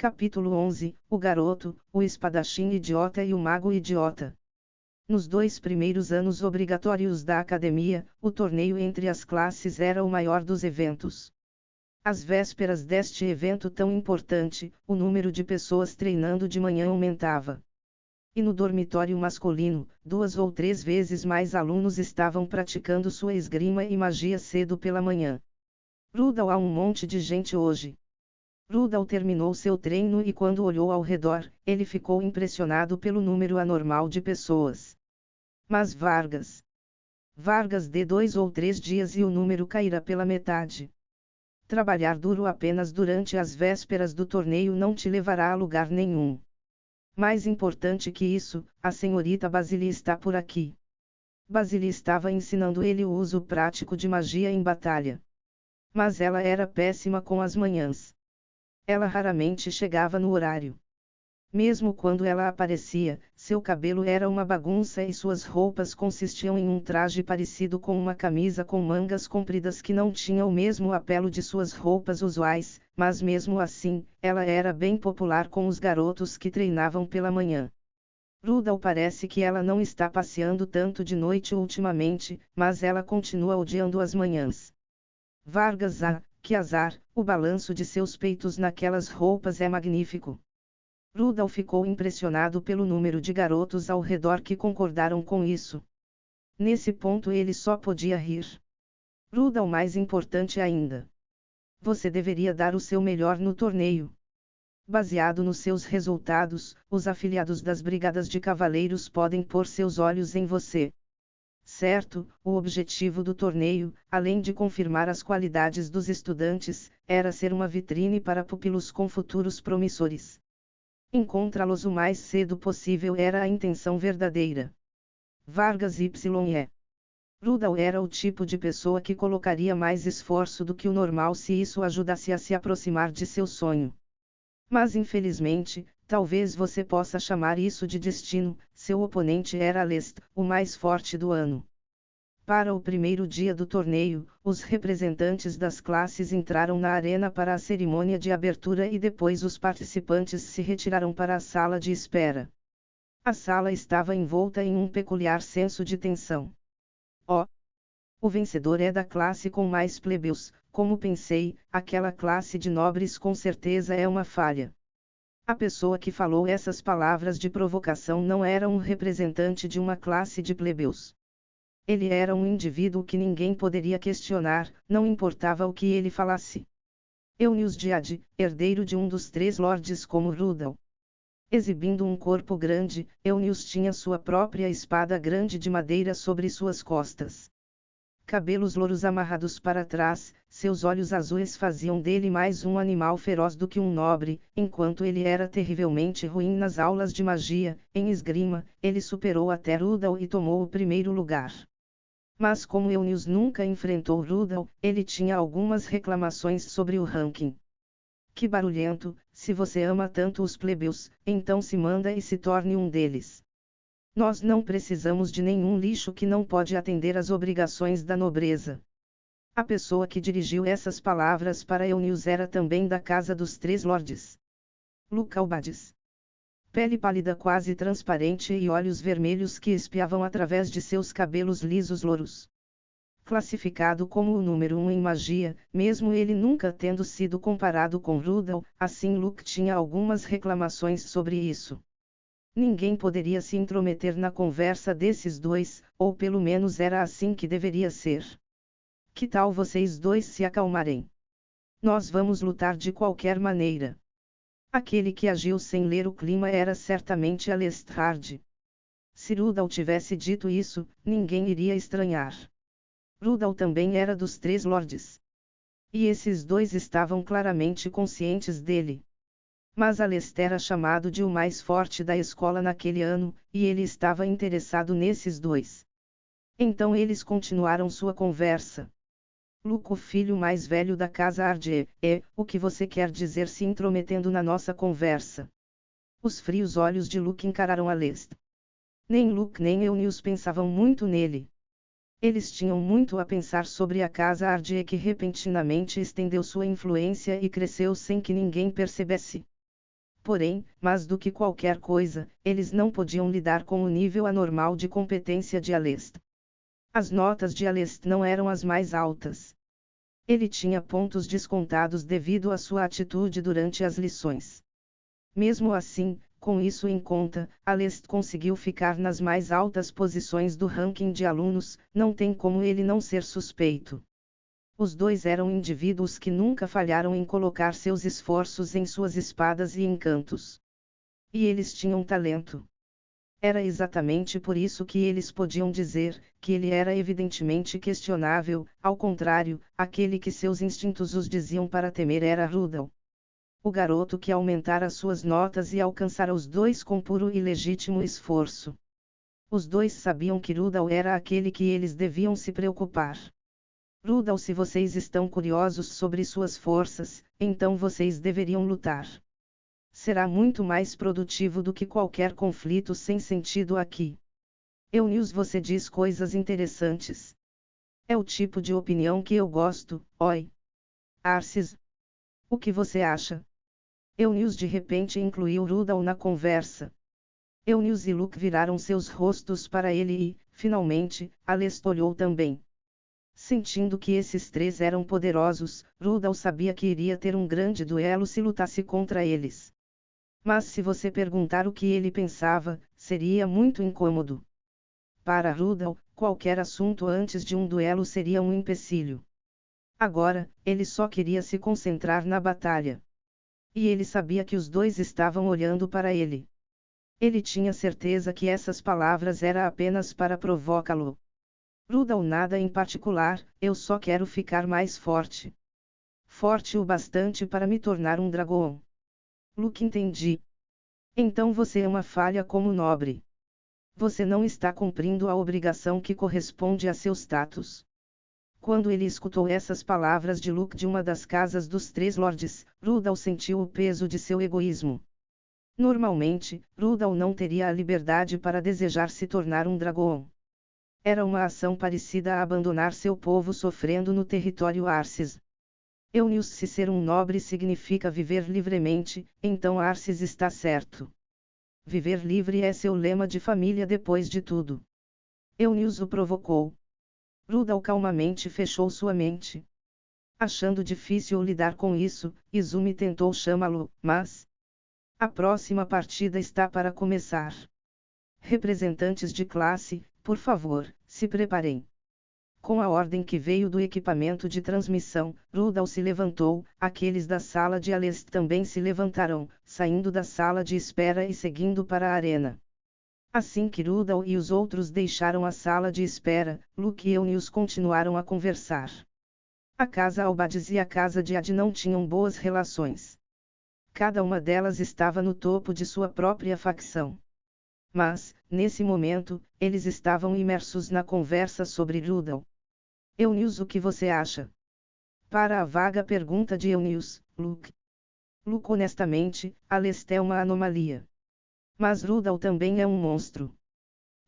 Capítulo 11, O Garoto, o Espadachim Idiota e o Mago Idiota. Nos 2 primeiros anos obrigatórios da academia, o torneio entre as classes era o maior dos eventos. Às vésperas deste evento tão importante, o número de pessoas treinando de manhã aumentava. E no dormitório masculino, 2 ou 3 vezes mais alunos estavam praticando sua esgrima e magia cedo pela manhã. Rudal, há um monte de gente hoje. Rudal terminou seu treino e quando olhou ao redor, ele ficou impressionado pelo número anormal de pessoas. Mas Vargas dê 2 ou 3 dias e o número cairá pela metade. Trabalhar duro apenas durante as vésperas do torneio não te levará a lugar nenhum. Mais importante que isso, a senhorita Basile está por aqui. Basile estava ensinando ele o uso prático de magia em batalha. Mas ela era péssima com as manhãs. Ela raramente chegava no horário. Mesmo quando ela aparecia, seu cabelo era uma bagunça e suas roupas consistiam em um traje parecido com uma camisa com mangas compridas que não tinha o mesmo apelo de suas roupas usuais, mas mesmo assim, ela era bem popular com os garotos que treinavam pela manhã. Rudal, parece que ela não está passeando tanto de noite ultimamente, mas ela continua odiando as manhãs. Vargas, que azar, o balanço de seus peitos naquelas roupas é magnífico. Rudal ficou impressionado pelo número de garotos ao redor que concordaram com isso. Nesse ponto ele só podia rir. Rudal, mais importante ainda. Você deveria dar o seu melhor no torneio. Baseado nos seus resultados, os afiliados das brigadas de cavaleiros podem pôr seus olhos em você. Certo, o objetivo do torneio, além de confirmar as qualidades dos estudantes, era ser uma vitrine para pupilos com futuros promissores. Encontrá-los o mais cedo possível era a intenção verdadeira. Vargas YE. Rudal era o tipo de pessoa que colocaria mais esforço do que o normal se isso ajudasse a se aproximar de seu sonho. Mas infelizmente, talvez você possa chamar isso de destino, seu oponente era Alest, o mais forte do ano. Para o primeiro dia do torneio, os representantes das classes entraram na arena para a cerimônia de abertura e depois os participantes se retiraram para a sala de espera. A sala estava envolta em um peculiar senso de tensão. O vencedor é da classe com mais plebeus, como pensei, aquela classe de nobres com certeza é uma falha. A pessoa que falou essas palavras de provocação não era um representante de uma classe de plebeus. Ele era um indivíduo que ninguém poderia questionar, não importava o que ele falasse. Eunius Diade, herdeiro de um dos 3 lordes como Rudal. Exibindo um corpo grande, Eunius tinha sua própria espada grande de madeira sobre suas costas. Cabelos louros amarrados para trás, seus olhos azuis faziam dele mais um animal feroz do que um nobre, enquanto ele era terrivelmente ruim nas aulas de magia, em esgrima, ele superou até Rudal e tomou o primeiro lugar. Mas como Eunius nunca enfrentou Rudal, ele tinha algumas reclamações sobre o ranking. Que barulhento, se você ama tanto os plebeus, então se manda e se torne um deles. Nós não precisamos de nenhum lixo que não pode atender às obrigações da nobreza. A pessoa que dirigiu essas palavras para Eunius era também da casa dos 3 lordes. Luke Albades. Pele pálida quase transparente e olhos vermelhos que espiavam através de seus cabelos lisos louros. Classificado como o número 1 em magia, mesmo ele nunca tendo sido comparado com Rudal, assim Luke tinha algumas reclamações sobre isso. Ninguém poderia se intrometer na conversa desses dois, ou pelo menos era assim que deveria ser. Que tal vocês dois se acalmarem? Nós vamos lutar de qualquer maneira. Aquele que agiu sem ler o clima era certamente Lestrade. Se Rudal tivesse dito isso, ninguém iria estranhar. Rudal também era dos 3 lordes. E esses dois estavam claramente conscientes dele. Mas Alest era chamado de o mais forte da escola naquele ano, e ele estava interessado nesses dois. Então eles continuaram sua conversa. Luke, o filho mais velho da casa Ardie, o que você quer dizer se intrometendo na nossa conversa? Os frios olhos de Luke encararam Alest. Nem Luke nem Eunius pensavam muito nele. Eles tinham muito a pensar sobre a casa Ardie que repentinamente estendeu sua influência e cresceu sem que ninguém percebesse. Porém, mais do que qualquer coisa, eles não podiam lidar com o nível anormal de competência de Alest. As notas de Alest não eram as mais altas. Ele tinha pontos descontados devido à sua atitude durante as lições. Mesmo assim, com isso em conta, Alest conseguiu ficar nas mais altas posições do ranking de alunos, não tem como ele não ser suspeito. Os dois eram indivíduos que nunca falharam em colocar seus esforços em suas espadas e encantos. E eles tinham talento. Era exatamente por isso que eles podiam dizer que ele era evidentemente questionável, ao contrário, aquele que seus instintos os diziam para temer era Rudall. O garoto que aumentara suas notas e alcançara os dois com puro e legítimo esforço. Os dois sabiam que Rudall era aquele que eles deviam se preocupar. Rudall, se vocês estão curiosos sobre suas forças, então vocês deveriam lutar. Será muito mais produtivo do que qualquer conflito sem sentido aqui. Eunice, você diz coisas interessantes. É o tipo de opinião que eu gosto, oi. Arces. O que você acha? Eunice de repente incluiu Rudall na conversa. Eunice e Luke viraram seus rostos para ele e, finalmente, Alest olhou também. Sentindo que esses três eram poderosos, Rudall sabia que iria ter um grande duelo se lutasse contra eles. Mas se você perguntar o que ele pensava, seria muito incômodo. Para Rudall, qualquer assunto antes de um duelo seria um empecilho. Agora, ele só queria se concentrar na batalha. E ele sabia que os dois estavam olhando para ele. Ele tinha certeza que essas palavras eram apenas para provocá-lo. Rudall, nada em particular, eu só quero ficar mais forte. Forte o bastante para me tornar um dragão. Luke, entendi. Então você é uma falha como nobre. Você não está cumprindo a obrigação que corresponde a seu status. Quando ele escutou essas palavras de Luke de uma das casas dos três lordes, Rudall sentiu o peso de seu egoísmo. Normalmente, Rudall não teria a liberdade para desejar se tornar um dragão. Era uma ação parecida a abandonar seu povo sofrendo no território Arces. Eunice, se ser um nobre significa viver livremente, então Arces está certo. Viver livre é seu lema de família depois de tudo. Eunice o provocou. Rudall calmamente fechou sua mente. Achando difícil lidar com isso, Izumi tentou chamá-lo, mas... A próxima partida está para começar. Representantes de classe, por favor, se preparem. Com a ordem que veio do equipamento de transmissão, Rudall se levantou, aqueles da sala de Alest também se levantaram, saindo da sala de espera e seguindo para a arena. Assim que Rudall e os outros deixaram a sala de espera, Luke e Eunice continuaram a conversar. A casa Albades e a casa de Ad não tinham boas relações. Cada uma delas estava no topo de sua própria facção. Mas, nesse momento, eles estavam imersos na conversa sobre Rudall. Eunice, o que você acha? Para a vaga pergunta de Eunice, Luke. Luke, honestamente, Alest é uma anomalia. Mas Rudall também é um monstro.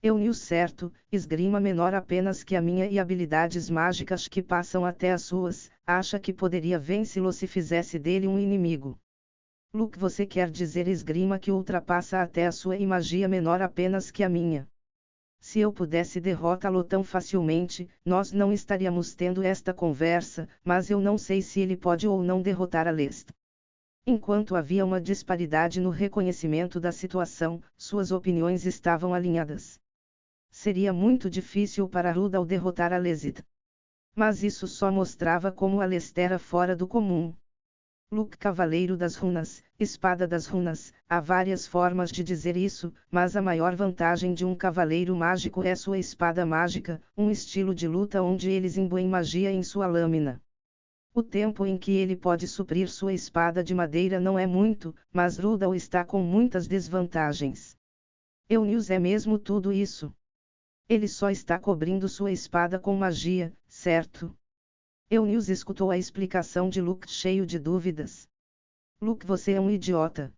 Eunice, certo, esgrima menor apenas que a minha e habilidades mágicas que passam até as suas, acha que poderia vencê-lo se fizesse dele um inimigo. Luke, você quer dizer esgrima que ultrapassa até a sua e magia menor apenas que a minha. Se eu pudesse derrotá-lo tão facilmente, nós não estaríamos tendo esta conversa, mas eu não sei se ele pode ou não derrotar Alest. Enquanto havia uma disparidade no reconhecimento da situação, suas opiniões estavam alinhadas. Seria muito difícil para Rudall derrotar Alest. Mas isso só mostrava como Alest era fora do comum. Luke, Cavaleiro das Runas, Espada das Runas, há várias formas de dizer isso, mas a maior vantagem de um cavaleiro mágico é sua espada mágica, um estilo de luta onde eles imbuem magia em sua lâmina. O tempo em que ele pode suprir sua espada de madeira não é muito, mas Rudall está com muitas desvantagens. Eunice, é mesmo tudo isso. Ele só está cobrindo sua espada com magia, certo? Eunice escutou a explicação de Luke cheio de dúvidas. Luke, você é um idiota.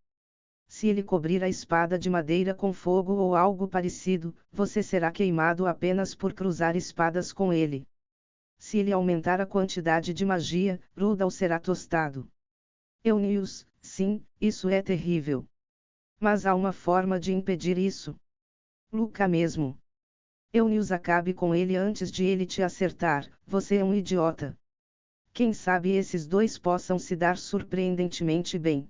Se ele cobrir a espada de madeira com fogo ou algo parecido, você será queimado apenas por cruzar espadas com ele. Se ele aumentar a quantidade de magia, Rudall será tostado. Eunice, Sim, isso é terrível. Mas há uma forma de impedir isso. Luca mesmo. Eunice acabe com ele antes de ele te acertar, você é um idiota. Quem sabe esses dois possam se dar surpreendentemente bem.